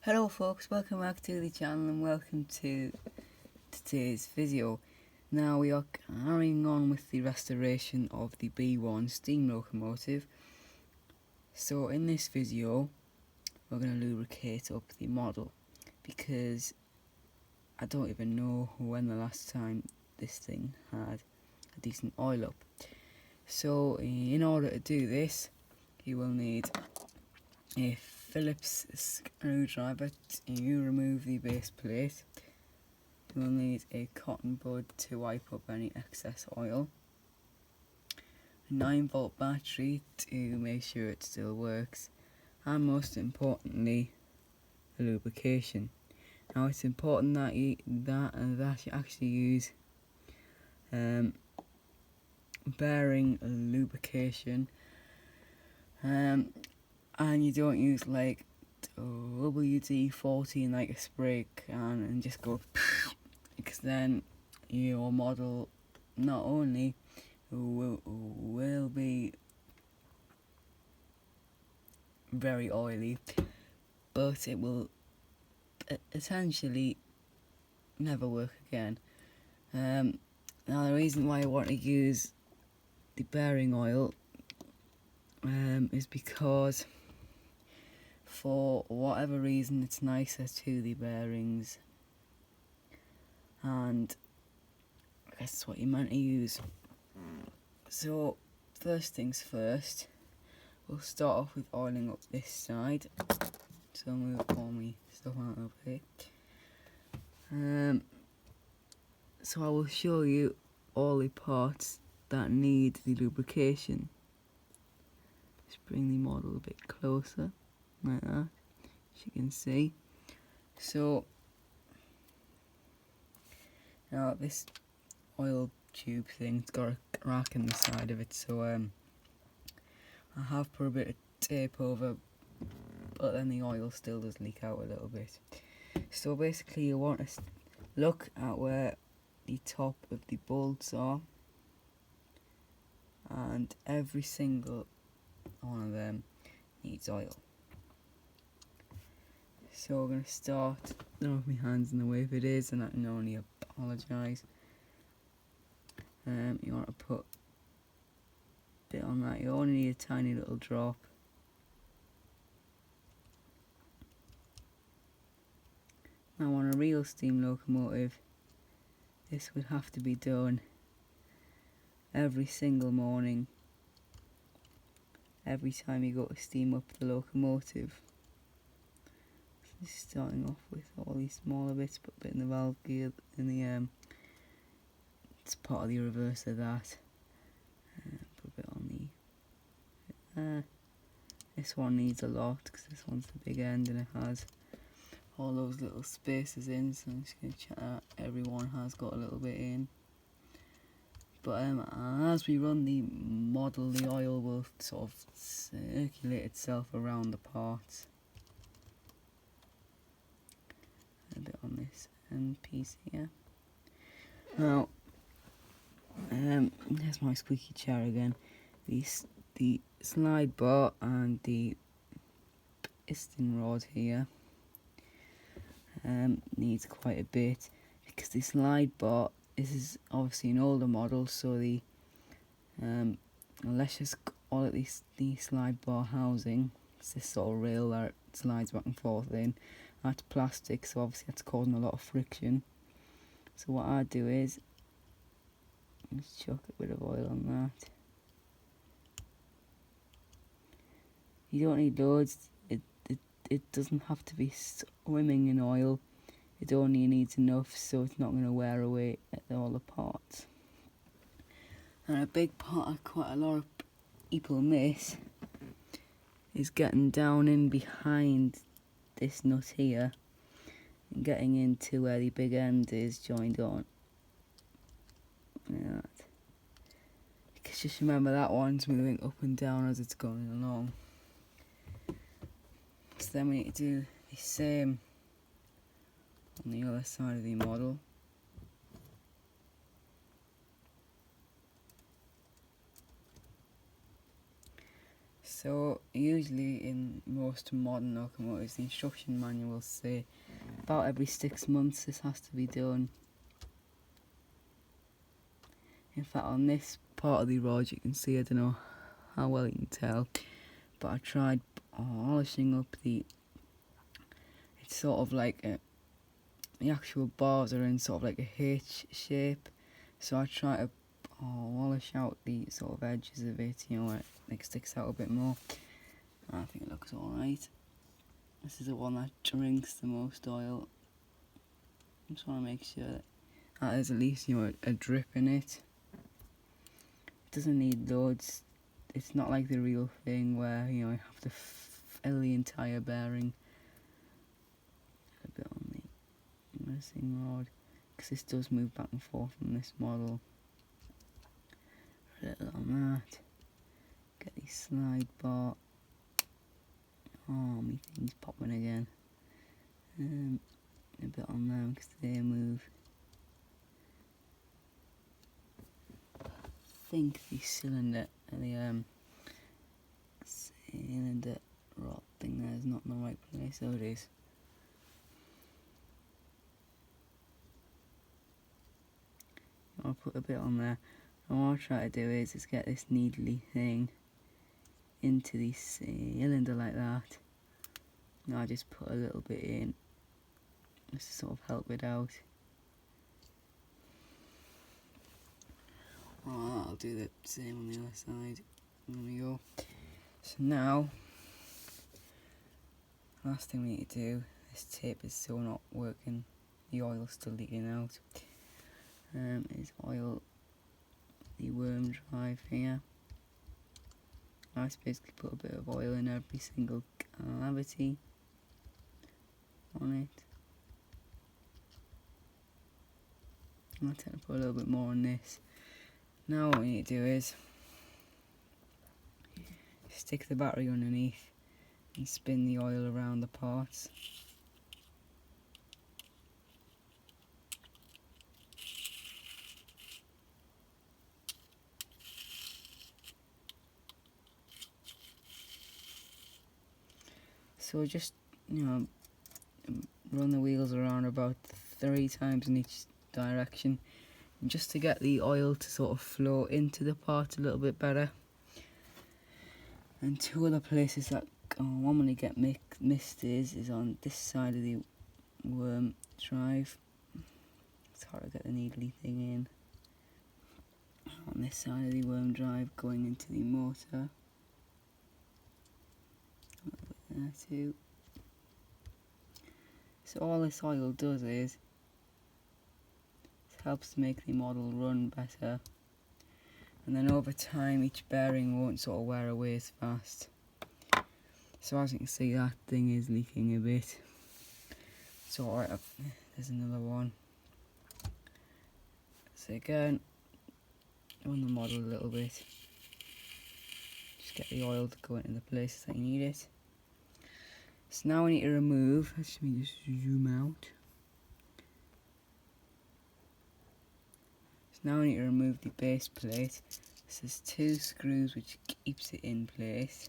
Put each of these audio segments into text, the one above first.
Hello folks, welcome back to the channel and welcome to today's video. Now we are carrying on with the restoration of the B1 steam locomotive. So in this video we're going to lubricate up the model because I don't even know when the last time this thing had a decent oil up. So in order to do this you will need a Phillips screwdriver to remove the base plate. You will need a cotton bud to wipe up any excess oil, a 9-volt battery to make sure it still works, and most importantly, a lubrication. Now it's important that you actually use bearing lubrication, and you don't use like WD-40 like a spray can and just go because then your model not only will be very oily, but it will essentially never work again. Now the reason why I want to use the bearing oil is because for whatever reason it's nicer to the bearings, and that's what you're meant to use. So first things first, we'll start off with oiling up this side. So I'll move all my stuff out of here. So I will show you all the parts that need the lubrication. Just bring the model a bit closer, like that, as you can see. So now this oil tube thing, it's got a crack in the side of it, so I have put a bit of tape over, but then the oil still does leak out a little bit. So basically you want to look at where the top of the bolts are, and every single one of them needs oil. So we're going to start. I don't know if my hand's in the way. If it is, then I can only apologise. You want to put a bit on that. You only need a tiny little drop. Now on a real steam locomotive, this would have to be done every single morning, every time you go to steam up the locomotive. So this is starting off with all these smaller bits, put a bit in the valve gear, in the it's part of the reverse of that. Put a bit on the this one needs a lot because this one's the big end and it has all those little spaces in, so I'm just going to check that everyone has got a little bit in. But as we run the model, the oil will sort of circulate itself around the parts. A bit on this end piece here. Now, there's my squeaky chair again. The slide bar and the piston rod here needs quite a bit, because the slide bar, this is obviously an older model, so the let's just call it the slide bar housing. It's this sort of rail that slides back and forth in. That's plastic, so obviously that's causing a lot of friction. So what I do is just chuck a bit of oil on that. You don't need loads. It doesn't have to be swimming in oil. It only needs enough so it's not going to wear away at all the parts. And a big part of quite a lot of people miss is getting down in behind this nut here and getting into where the big end is joined on. Like that. Because just remember that one's moving up and down as it's going along. So then we need to do the same on the other side of the model. So usually in most modern locomotives the instruction manuals say about every 6 months this has to be done. In fact, on this part of the rod you can see, I don't know how well you can tell, but I tried polishing up it's sort of like the actual bars are in sort of like a H shape, so I try to polish out the sort of edges of it, you know, where it like sticks out a bit more. I think it looks alright. This is the one that drinks the most oil. I just want to make sure that there's at least, you know, a drip in it. It doesn't need loads. It's not like the real thing where, you know, you have to fill the entire bearing. A bit on the missing rod, because this does move back and forth on this model. A little on that. Get the slide bar. Oh, my thing's popping again. A bit on them because they move. I think the cylinder rod thing there is not in the right place. So it is. I'll put a bit on there. And what I'll try to do is just get this needly thing into the cylinder like that. Now I just put a little bit in just to sort of help it out. Oh, I'll do the same on the other side. There we go. So now, last thing we need to do, this tape is still not working, the oil's still leaking out, is oil the worm drive here. I just basically put a bit of oil in every single cavity on it. I tend to put a little bit more on this. Now what we need to do is stick the battery underneath and spin the oil around the parts. So just, you know, run the wheels around about 3 times in each direction, just to get the oil to sort of flow into the parts a little bit better. And 2 other places that one when you get missed is on this side of the worm drive. It's hard to get the needly thing in. On this side of the worm drive going into the motor. A little bit there too. So all this oil does is it helps to make the model run better, and then over time each bearing won't sort of wear away as fast. So as you can see, that thing is leaking a bit. So alright, there's another one. So again, run the model a little bit. Just get the oil to go into the places that you need it. So now we need to remove, let me just zoom out. So now we need to remove the base plate. So there's 2 screws which keeps it in place.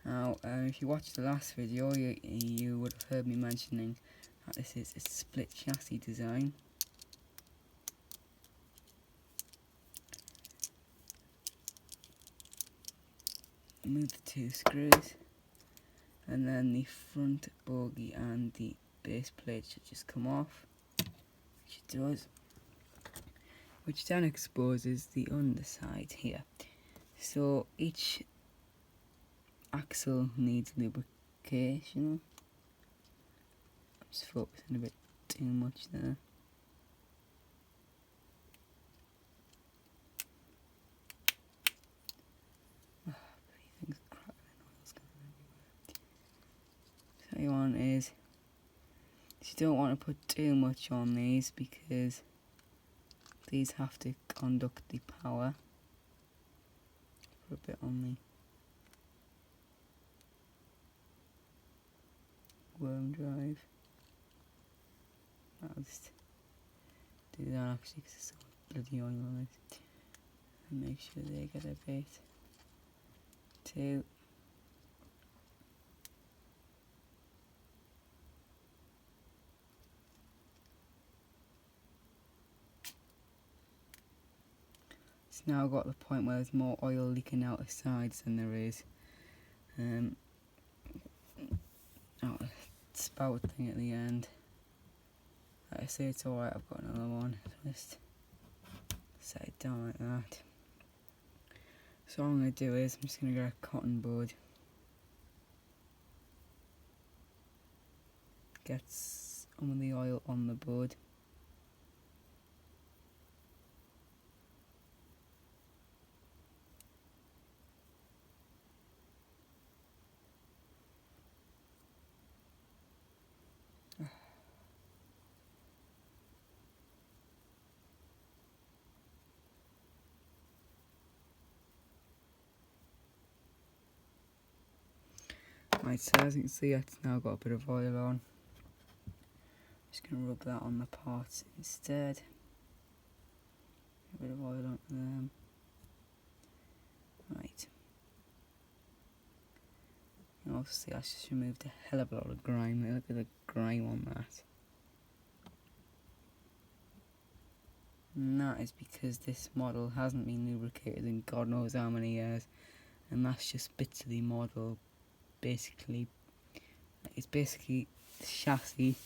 Now, if you watched the last video, you would have heard me mentioning that this is a split chassis design. Move the 2 screws, and then the front bogie and the base plate should just come off, which it does, which then exposes the underside here. So each axle needs lubrication. I'm just focusing a bit too much there. So you want is, you don't want to put too much on these because these have to conduct the power. Put a bit on the worm drive. I'll just do that actually because there's so much bloody oil on it, and make sure they get a bit. 2. It's now got to the point where there's more oil leaking out the sides than there is out the spout thing at the end. Like I say, it's alright, I've got another one. Just set it down like that. So what I'm going to do is, I'm just going to get a cotton bud. Get some of the oil on the bud. Right, so as you can see, it's now got a bit of oil on. Just going to rub that on the parts instead. A bit of oil on them. Right. You can also see I just removed a hell of a lot of grime. Look at the grime on that. And that is because this model hasn't been lubricated in God knows how many years. And that's just bits of the model. Basically, it's basically the chassis.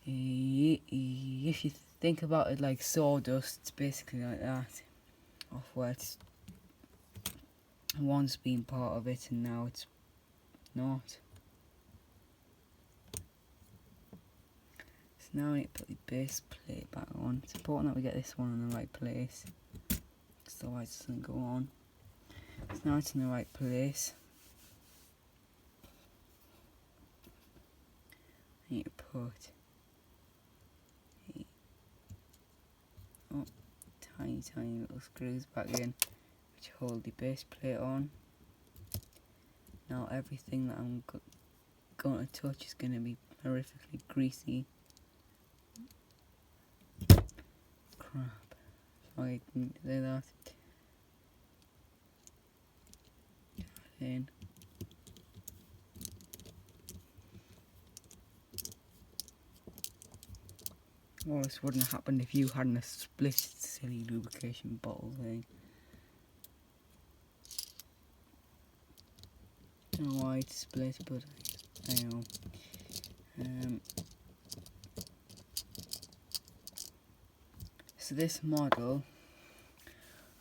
If you think about it like sawdust, it's basically like that. Off where it's once been part of it and now it's not. So now I need to put the base plate back on. It's important that we get this one in the right place, because otherwise it doesn't go on. So now it's in the right place. I need to put tiny little screws back in, which hold the base plate on. Now everything that I'm going to touch is going to be horrifically greasy. Crap. Sorry, I didn't do that. In. Well, this wouldn't have happened if you hadn't split silly lubrication bottle thing. Don't know why it's split, but I know. So this model,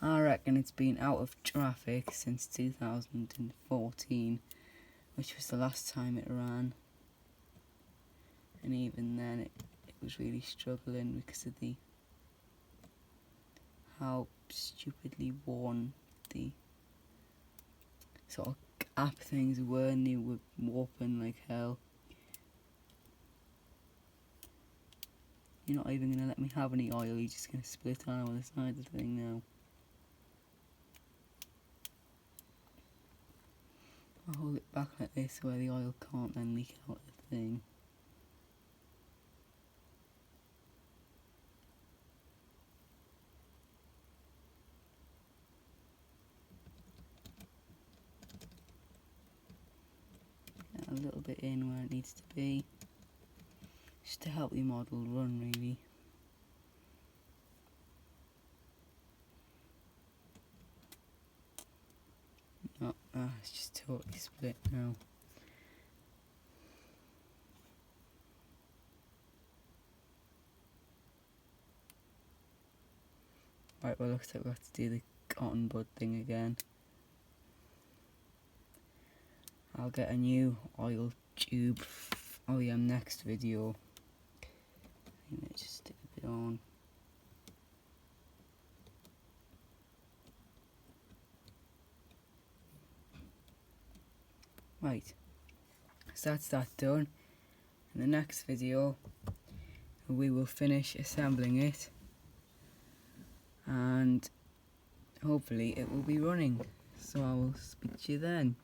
I reckon it's been out of traffic since 2014, which was the last time it ran. And even then it was really struggling because of how stupidly worn the sort of gap things were, and they were warping like hell. You're not even going to let me have any oil, you're just going to split on the side of the thing now. I'll hold it back like this where the oil can't then leak out of the thing. Get a little bit in where it needs to be, just to help the model run really. It's just totally split now. Right, well, looks like we have to do the cotton bud thing again. I'll get a new oil tube for the next video. Let's just stick a bit on. Right, so that's that done. In the next video we will finish assembling it and hopefully it will be running. So I will speak to you then.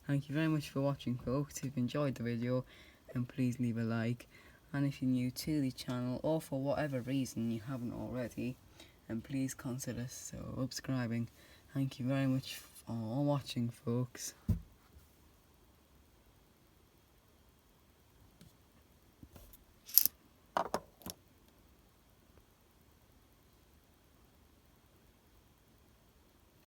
Thank you very much for watching, folks. If you've enjoyed the video, then please leave a like, and if you're new to the channel or for whatever reason you haven't already, then please consider subscribing. Thank you very much for watching, folks.